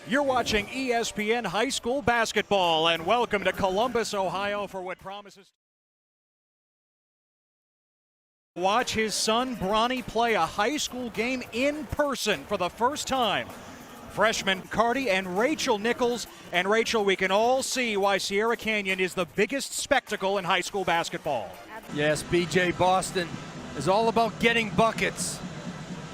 You're watching ESPN High School Basketball, and welcome to Columbus, Ohio, for what promises. Watch his son Bronny play a high school game in person for the first time. Freshman Cardi and Rachel Nichols. And Rachel, we can all see why Sierra Canyon is the biggest spectacle in high school basketball. Yes, BJ Boston is all about getting buckets.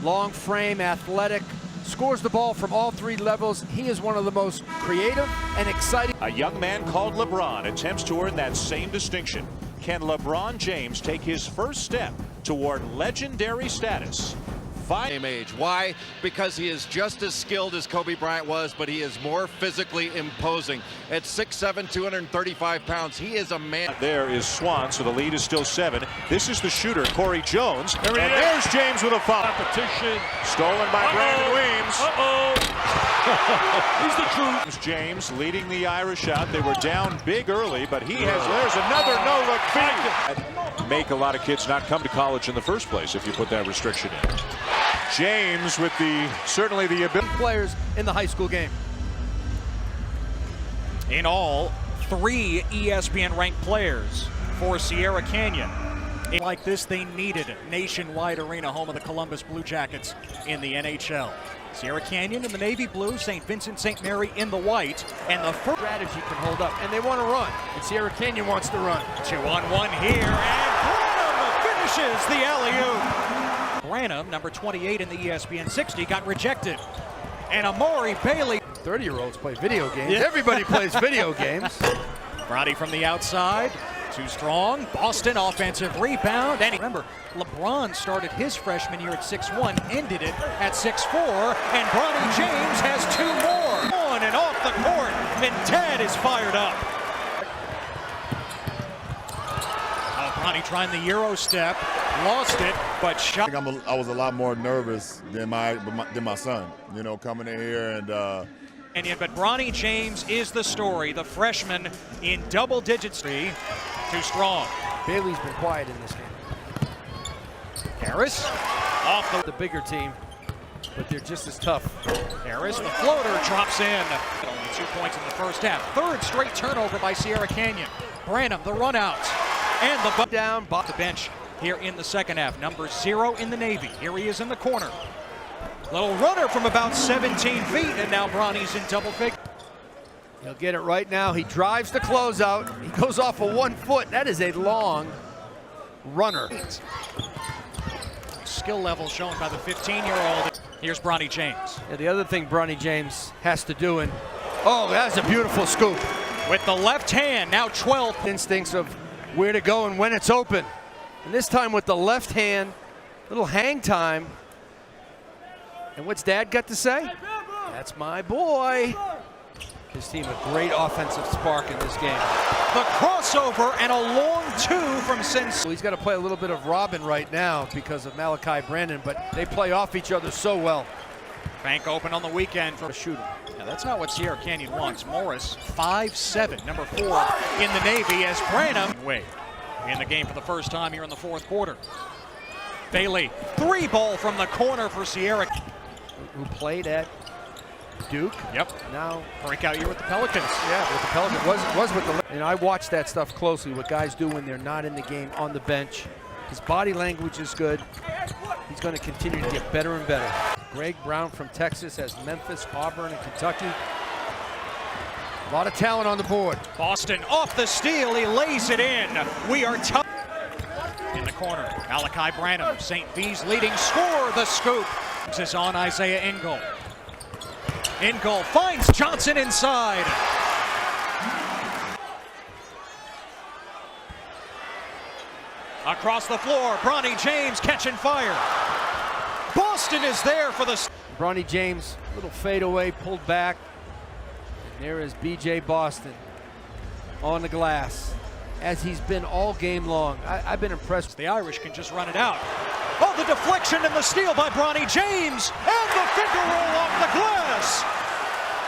Long frame, athletic, scores the ball from all three levels. He is one of the most creative and exciting. A young man called LeBron attempts to earn that same distinction. Can LeBron James take his first step toward legendary status? Same age. Why? Because he is just as skilled as Kobe Bryant was, but he is more physically imposing. At 6'7", 235 pounds, he is a man. There is Swan, so the lead is still 7. This is the shooter, Corey Jones. And there's James with a foul. Competition. Stolen by Brandon Weems. He's the truth. James leading the Irish out. They were down big early, but there's another no-look feed. Make a lot of kids not come to college in the first place if you put that restriction in. James with certainly the ability. Players in the high school game. In all, 3 ESPN-ranked players for Sierra Canyon. Like this, they needed a nationwide arena, home of the Columbus Blue Jackets in the NHL. Sierra Canyon in the navy blue, St. Vincent St. Mary in the white, and the first Strategy can hold up, and they want to run, and Sierra Canyon wants to run. 2-on-1 here, and Branham finishes the alley-oop. Branham, number 28 in the ESPN 60, got rejected. And Amari Bailey. 30-year-olds play video games. Yeah. Everybody plays video games. Roddy from the outside, too strong. Boston offensive rebound. And remember, LeBron started his freshman year at 6'1", ended it at 6'4", and Bronny James has 2 more. On and off the court, and Ted is fired up. Bronny trying the Euro step, lost it, but shot. I was a lot more nervous than my son, you know, coming in here and. But Bronny James is the story. The freshman in double digits. Too strong. Bailey's been quiet in this game. Harris off the bigger team, but they're just as tough. Harris, the floater, drops in. Only 2 points in the first half. Third straight turnover by Sierra Canyon. Branham, the run out. And the down, the bench here in the second half. Number 0 in the Navy. Here he is in the corner. Little runner from about 17 feet, and now Bronny's in double figures. He'll get it right now. He drives the closeout. He goes off of 1 foot. That is a long runner. Skill level shown by the 15-year-old. Here's Bronny James. Yeah, the other thing Bronny James has to do, and oh, that's a beautiful scoop. With the left hand, now 12. Instincts of where to go and when it's open. And this time with the left hand, little hang time. And what's Dad got to say? That's my boy. His team a great offensive spark in this game. The crossover and a long 2 from Sins. He's got to play a little bit of Robin right now because of Malachi Brandon, but they play off each other so well. Bank open on the weekend for a shooter. Now that's not what Sierra Canyon wants. Morris, 5'7", number 4 in the Navy, as Branham in the game for the first time here in the fourth quarter. Bailey, 3-ball from the corner for Sierra. Who played at Duke. Yep. Now breakout year with the Pelicans. Yeah, with the Pelicans. Was with the. And I watch that stuff closely. What guys do when they're not in the game on the bench. His body language is good. He's going to continue to get better and better. Greg Brown from Texas has Memphis, Auburn, and Kentucky. A lot of talent on the board. Boston off the steal. He lays it in. We are tough. In the corner, Malachi Branham, St. V's leading scorer, the scoop. This is on Isaiah Engel. Engel finds Johnson inside. Across the floor, Bronny James catching fire. Boston is there for the... Bronny James, little fadeaway, pulled back. And there is BJ Boston on the glass, as he's been all game long. I've been impressed. The Irish can just run it out. Oh, the deflection and the steal by Bronny James, and the finger roll off the glass.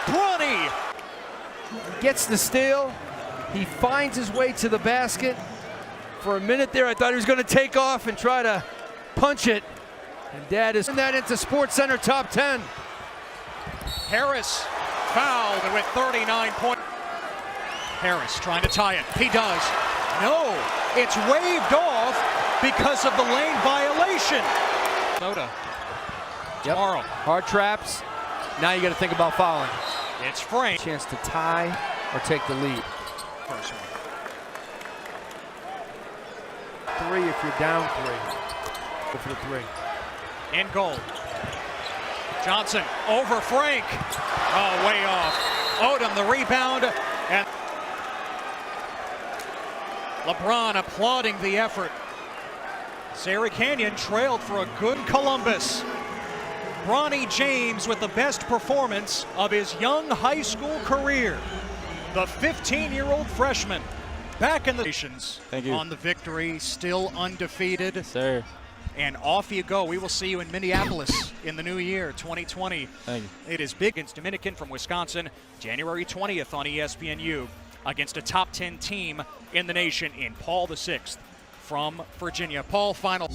Bronny gets the steal. He finds his way to the basket. For a minute there, I thought he was going to take off and try to punch it. And Dad is that into SportsCenter top 10. Harris fouled with 39 points. Harris trying to tie it. He does. No, it's waved off because of the lane violation. Soda. Yep. Tomorrow. Hard traps. Now you got to think about fouling. It's Frank. Chance to tie or take the lead. First one. 3 if you're down 3. Go for the 3. In goal. Johnson over Frank. Oh, way off. Odom the rebound. And LeBron applauding the effort. Sierra Canyon trailed for a good Columbus. Bronny James with the best performance of his young high school career. The 15-year-old freshman back in the nations. Thank you. On the victory, still undefeated. Sir. And off you go. We will see you in Minneapolis in the new year, 2020. Thank you. It is big against Dominican from Wisconsin, January 20th on ESPNU against a top 10 team in the nation in Paul VI from Virginia. Paul, final.